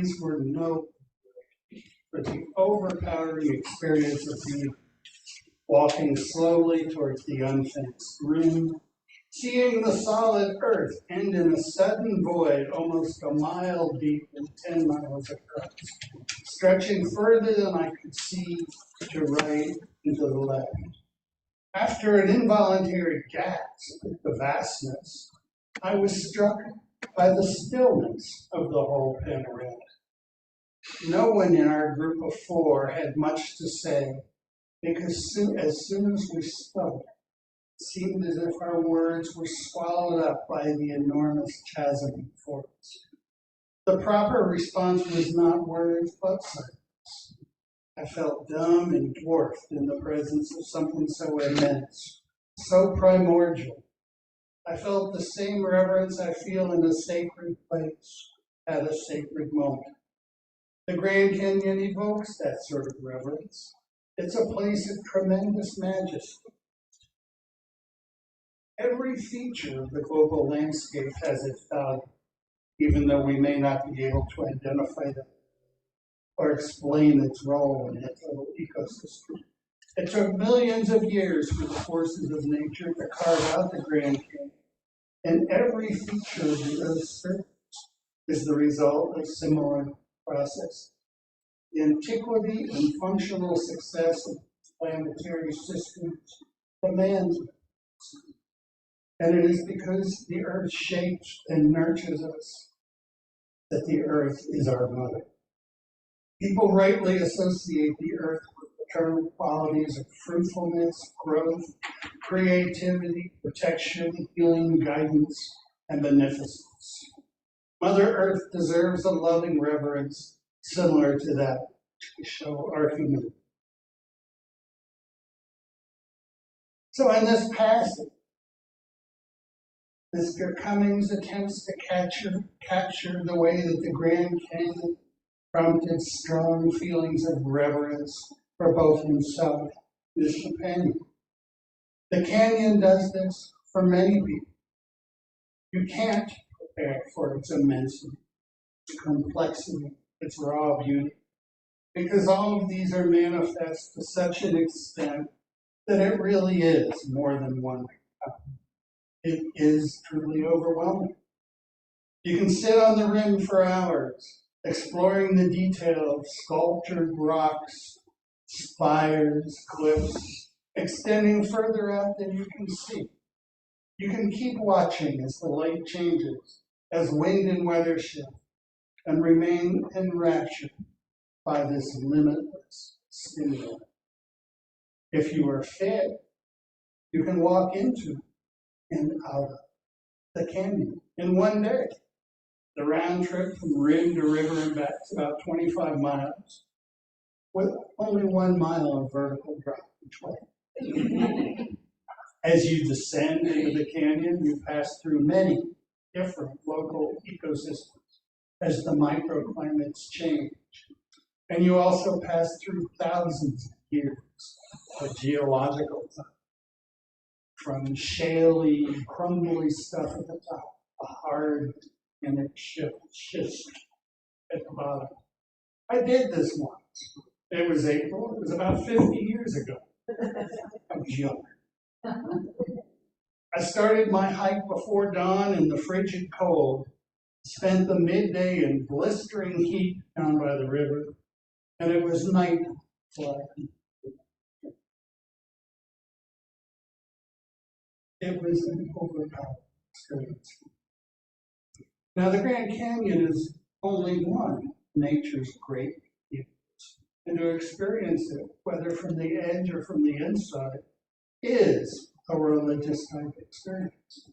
These were no for the overpowering experience of me walking slowly towards the unfenced room, seeing the solid earth end in a sudden void almost a mile deep and 10 miles across, stretching further than I could see to right and to the left. After an involuntary gasp at the vastness, I was struck by the stillness of the whole panorama. No one in our group of four had much to say, because as soon as we spoke, it seemed as if our words were swallowed up by the enormous chasm before us. The proper response was not words, but silence. I felt dumb and dwarfed in the presence of something so immense, so primordial. I felt the same reverence I feel in a sacred place at a sacred moment. The Grand Canyon evokes that sort of reverence. It's a place of tremendous majesty. Every feature of the global landscape has its value, even though we may not be able to identify them or explain its role in its little ecosystem. It took millions of years for the forces of nature to carve out the Grand Canyon, and every feature of the Earth's surface is the result of similar process. The antiquity and functional success of planetary systems demands it. And it is because the Earth shapes and nurtures us that the Earth is our mother. People rightly associate the Earth with eternal qualities of fruitfulness, growth, creativity, protection, healing, guidance, and beneficence. Mother Earth deserves a loving reverence similar to that to show our humanity. So in this passage, Mr. Cummings attempts to capture the way that the Grand Canyon prompted strong feelings of reverence for both himself and his companion. The canyon does this for many people. You can't prepare for its immensity, its complexity, its raw beauty, because all of these are manifest to such an extent that it really is more than one. It is truly overwhelming. You can sit on the rim for hours, exploring the detail of sculptured rocks, spires, cliffs, extending further out than you can see. You can keep watching as the light changes, as wind and weather shift, and remain enraptured by this limitless stimulant. If you are fit, you can walk into and out of the canyon in one day. The round trip from rim to river and back is about 25 miles, with only 1 mile of vertical drop each way. As you descend into the canyon, you pass through many different local ecosystems as the microclimates change. And you also pass through thousands of years of geological time, from shaly, crumbly stuff at the top, to hard, and it shifts at the bottom. I did this once. It was April. It was about 50 years ago. I was young. I started my hike before dawn in the frigid cold, spent the midday in blistering heat down by the river, and it was night before I It was an overpowering experience. Now, the Grand Canyon is only one of nature's great gifts, and to experience it, whether from the edge or from the inside, is a religious type experience.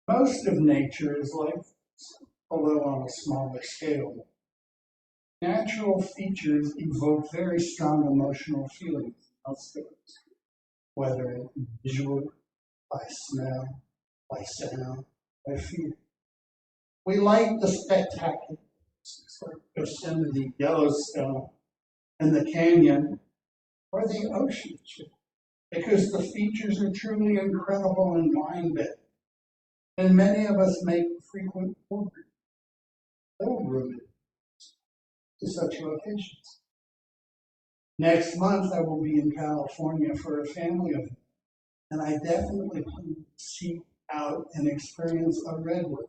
Most of nature is like this, although on a smaller scale. Natural features evoke very strong emotional feelings in most of us, whether it's visual, by smell, by sound, by feel. We like the spectacular, like Yosemite, Yellowstone, and the canyon, or the ocean, because the features are truly incredible and mind-bending. And many of us make frequent pilgrimages to such locations. Next month, I will be in California for a family event, and I definitely plan to seek out and experience a redwood,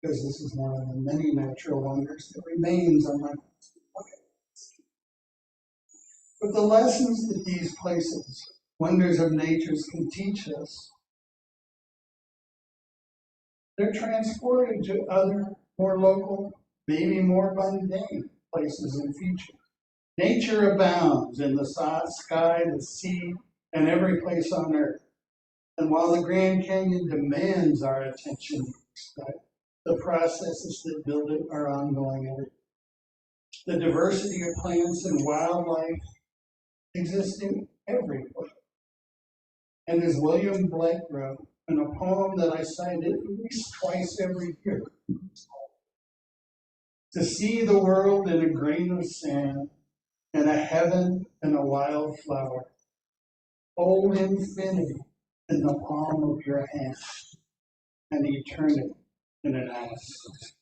because this is one of the many natural wonders that remains on my bucket. But the lessons that these places, wonders of nature, can teach us, they're transported to other, more local, maybe more mundane places in future. Nature abounds in the sky, the sea, and every place on earth. And while the Grand Canyon demands our attention and respect, the processes that build it are ongoing. The diversity of plants and wildlife existing everywhere. And as William Blake wrote in a poem that I cite at least twice every year, to see the world in a grain of sand, and a heaven and a wild flower, hold infinity in the palm of your hand, and eternity in an ounce.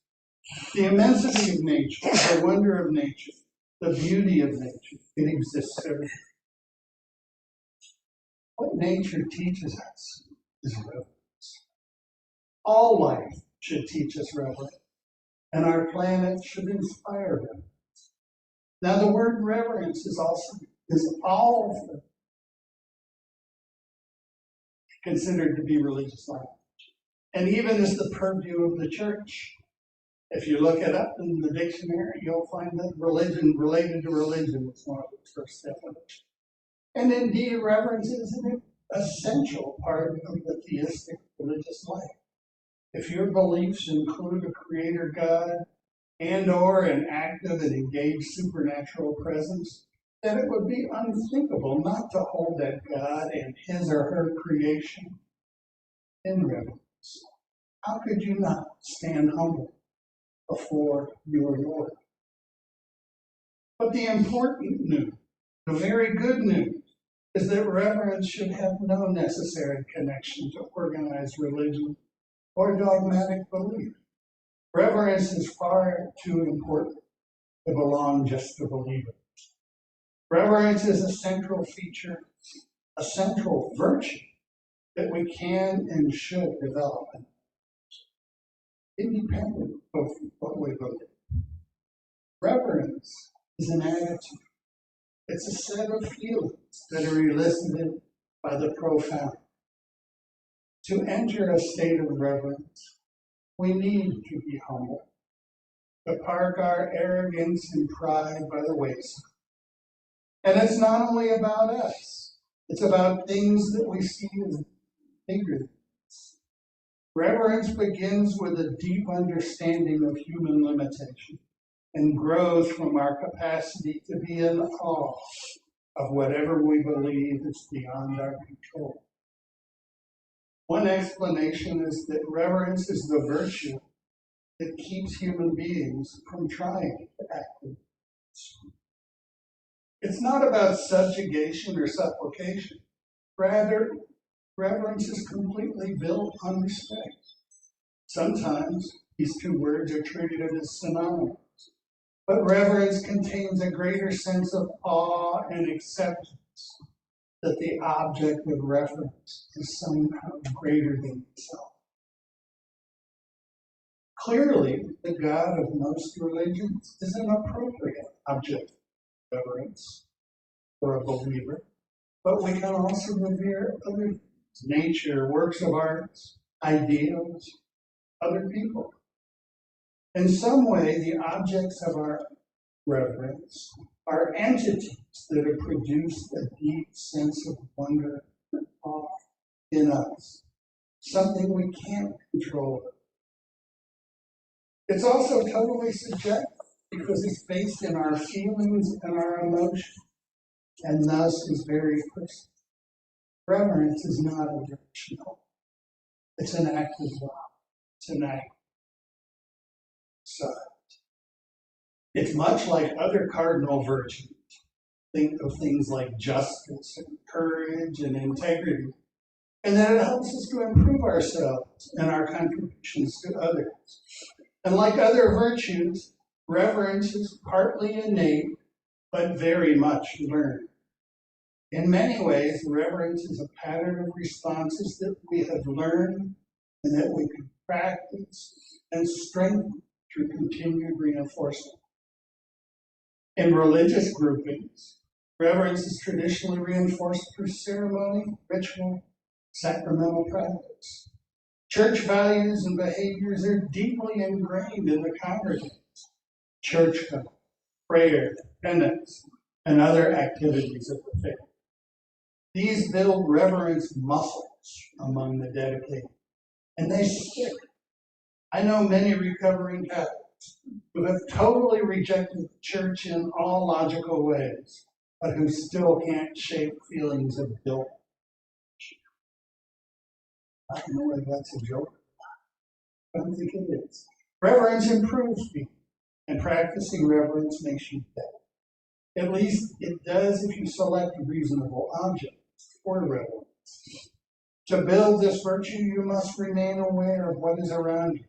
The immensity of nature, the wonder of nature, the beauty of nature, it exists everywhere. What nature teaches us is reverence. All life should teach us reverence, and our planet should inspire reverence. Now, the word reverence is all considered to be religious language, and even as the purview of the church. If you look it up in the dictionary, you'll find that religion related to religion is one of the first definitions. And indeed, reverence is an essential part of the theistic religious life. If your beliefs include a creator God and or an active and engaged supernatural presence, then it would be unthinkable not to hold that God and his or her creation in reverence. How could you not stand humble before your Lord? But the important news, the very good news, is that reverence should have no necessary connection to organized religion or dogmatic belief. Reverence is far too important to belong just to believers. Reverence is a central feature, a central virtue that we can and should develop, independent of what we believe. Reverence is an attitude. It's a set of feelings that are elicited by the profound. To enter a state of reverence, we need to be humble, to park our arrogance and pride by the wayside. And it's not only about us, it's about things that we see as bigger than us. Reverence begins with a deep understanding of human limitation and grows from our capacity to be in awe of whatever we believe is beyond our control. One explanation is that reverence is the virtue that keeps human beings from trying to act in it. It's not about subjugation or supplication. Rather, reverence is completely built on respect. Sometimes these two words are treated as synonymous, but reverence contains a greater sense of awe and acceptance that the object of reverence is somehow greater than itself. Clearly, the God of most religions is an appropriate object of reverence for a believer, but we can also revere other things, nature, works of art, ideals, other people. In some way, the objects of our reverence are entities that have produced a deep sense of wonder and awe in us, something we can't control. It's also totally subjective because it's based in our feelings and our emotions, and thus is very personal. Reverence is not emotional. It's an act of love. It's an act of sight. It's much like other cardinal virtues. Think of things like justice and courage and integrity, and that it helps us to improve ourselves and our contributions to others. And like other virtues, Reverence is partly innate, but very much learned. In many ways, reverence is a pattern of responses that we have learned and that we can practice and strengthen through continued reinforcement. In religious groupings, reverence is traditionally reinforced through ceremony, ritual, sacramental practice. Church values and behaviors are deeply ingrained in the congregants. Church code, prayer, penance, and other activities of the faith. These build reverence muscles among the dedicated, and they stick. I know many recovering Catholics who have totally rejected the church in all logical ways, but who still can't shake feelings of guilt. I don't know whether that's a joke. I don't think it is. Reverence improves people, and practicing reverence makes you better. At least it does if you select reasonable objects for reverence. To build this virtue, you must remain aware of what is around you.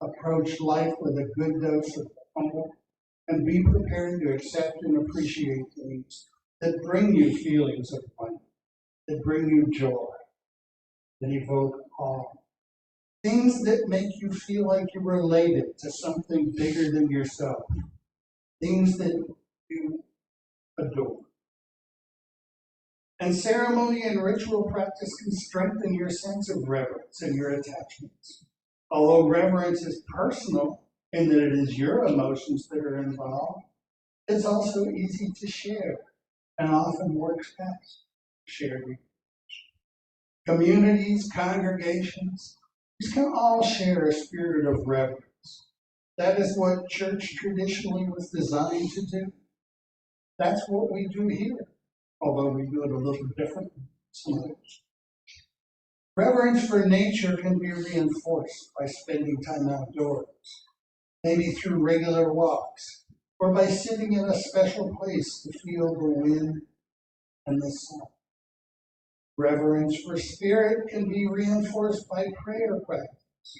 Approach life with a good dose of humble, and be prepared to accept and appreciate things that bring you feelings of wonder, that bring you joy, that evoke awe. Things that make you feel like you're related to something bigger than yourself. Things that you adore. And ceremony and ritual practice can strengthen your sense of reverence and your attachments. Although reverence is personal in that it is your emotions that are involved, it's also easy to share and often works best shared. Communities, congregations, these can all share a spirit of reverence. That is what church traditionally was designed to do. That's what we do here, although we do it a little differently. Reverence for nature can be reinforced by spending time outdoors, maybe through regular walks, or by sitting in a special place to feel the wind and the sun. Reverence for spirit can be reinforced by prayer practice,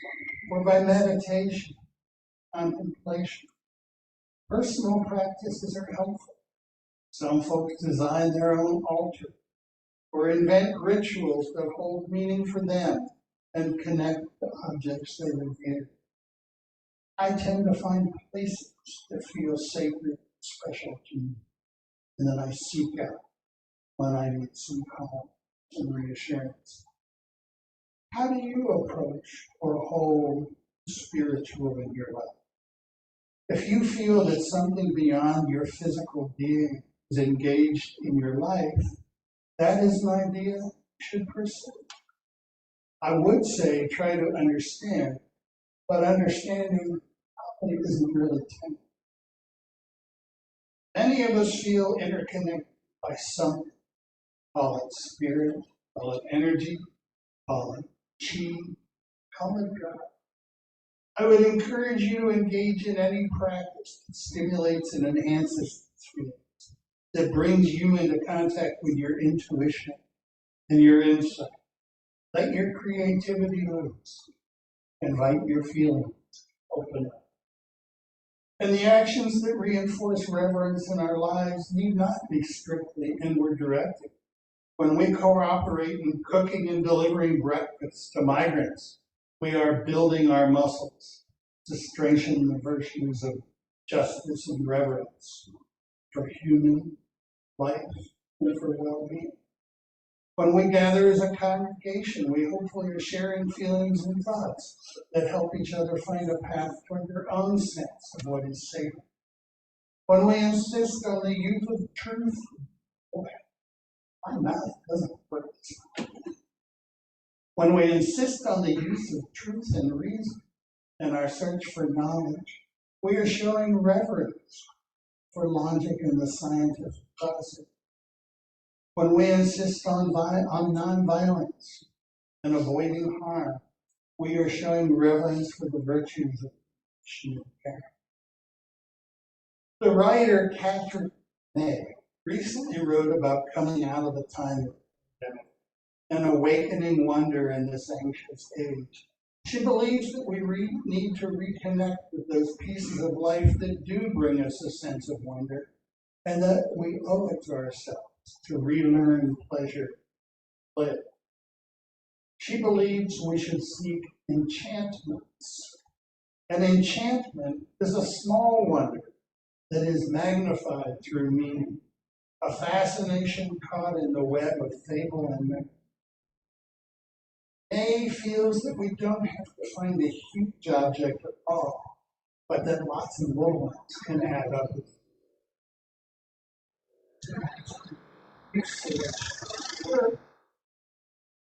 or by meditation, contemplation. Personal practices are helpful. Some folks design their own altar, or invent rituals that hold meaning for them and connect the objects they revere. I tend to find places that feel sacred and special to me, and that I seek out when I need some calm and reassurance. How do you approach or hold spiritual in your life? If you feel that something beyond your physical being is engaged in your life, that is an idea you should pursue. I would say try to understand, but understanding probably isn't really temporary. Many of us feel interconnected by something. Call it spirit, call it energy, call it chi, call it God. I would encourage you to engage in any practice that stimulates and enhances these feelings, that brings you into contact with your intuition and your insight. Let your creativity loose. Invite your feelings. Open up. And the actions that reinforce reverence in our lives need not be strictly inward directed. When we cooperate in cooking and delivering breakfast to migrants, we are building our muscles to strengthen the virtues of justice and reverence for human life and for well-being. When we gather as a congregation, we hopefully are sharing feelings and thoughts that help each other find a path toward their own sense of what is sacred. When we insist on the use of truth, my mouth doesn't work. When we insist on the use of truth and reason in our search for knowledge, we are showing reverence for logic and the scientific process. When we insist on nonviolence and avoiding harm, we are showing reverence for the virtues of human care. The writer Catherine May recently wrote about coming out of the time of the pandemic and awakening wonder in this anxious age. She believes that we need to reconnect with those pieces of life that do bring us a sense of wonder, and that we owe it to ourselves to relearn pleasure. But she believes we should seek enchantments. And enchantment is a small wonder that is magnified through meaning, a fascination caught in the web of fable and myth. May feels that we don't have to find a huge object at all, but that lots of little ones can add up.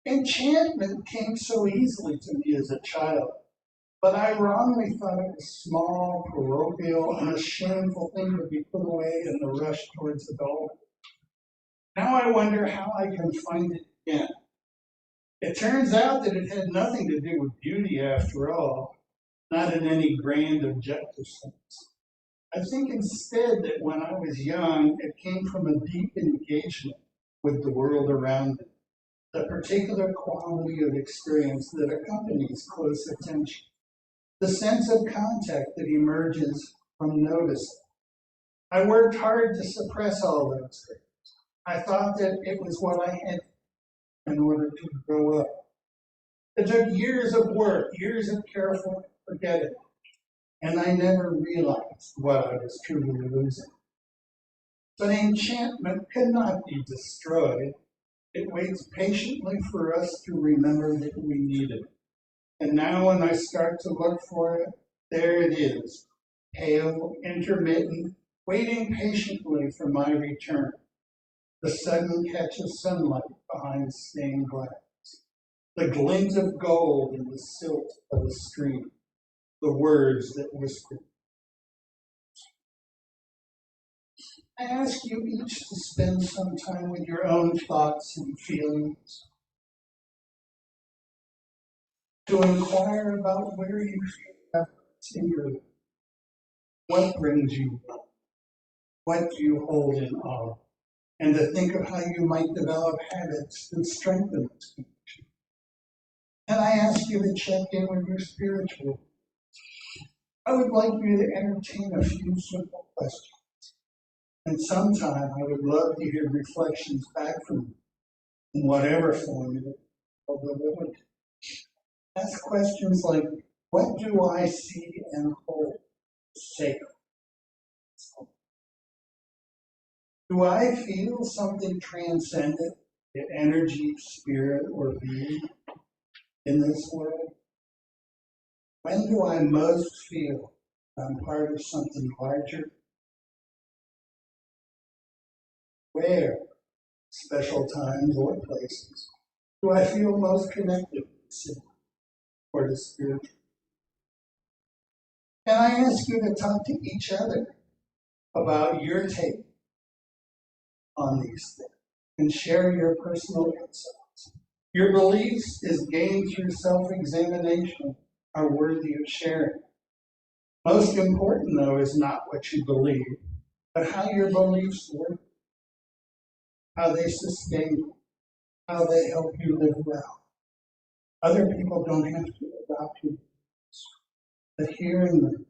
Enchantment came so easily to me as a child, but I wrongly thought it was small, parochial, and a shameful thing to be put away in the rush towards adulthood. Now I wonder how I can find it again. It turns out that it had nothing to do with beauty after all, not in any grand objective sense. I think instead that when I was young, it came from a deep engagement with the world around me, the particular quality of experience that accompanies close attention, the sense of contact that emerges from noticing. I worked hard to suppress all those things. I thought that it was what I had in order to grow up. It took years of work, years of careful forgetting, and I never realized what I was truly losing. But enchantment cannot be destroyed. It waits patiently for us to remember that we need it. And now when I start to look for it, there it is, pale, intermittent, waiting patiently for my return. The sudden catch of sunlight behind stained glass, the glint of gold in the silt of a stream, the words that whisper. I ask you each to spend some time with your own thoughts and feelings, to inquire about where you feel efforts in your life, what brings you up, what do you hold in awe, and to think of how you might develop habits that strengthen this connection. And I ask you to check in with your spiritual. I would like you to entertain a few simple questions. And sometime I would love to hear reflections back from you in whatever form you will. Ask questions like, what do I see and hold sacred? Do I feel something transcendent, the energy, spirit, or being in this world? When do I most feel I'm part of something larger? Where, special times or places, do I feel most connected to the city or the spirit? And I ask you to talk to each other about your take on these things and share your personal insights. Your beliefs, as gained through self-examination, are worthy of sharing. Most important, though, is not what you believe, but how your beliefs work, how they sustain you, how they help you live well. Other people don't have to adopt you, but hearing them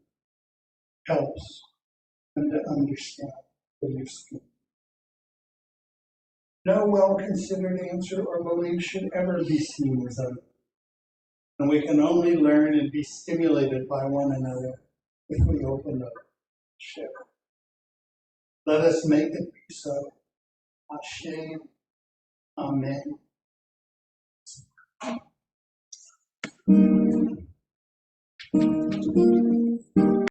helps them to understand what you're speaking. No well-considered answer or belief should ever be seen as other. And we can only learn and be stimulated by one another if we open up and share. Let us make it be so. Ashe, Amen.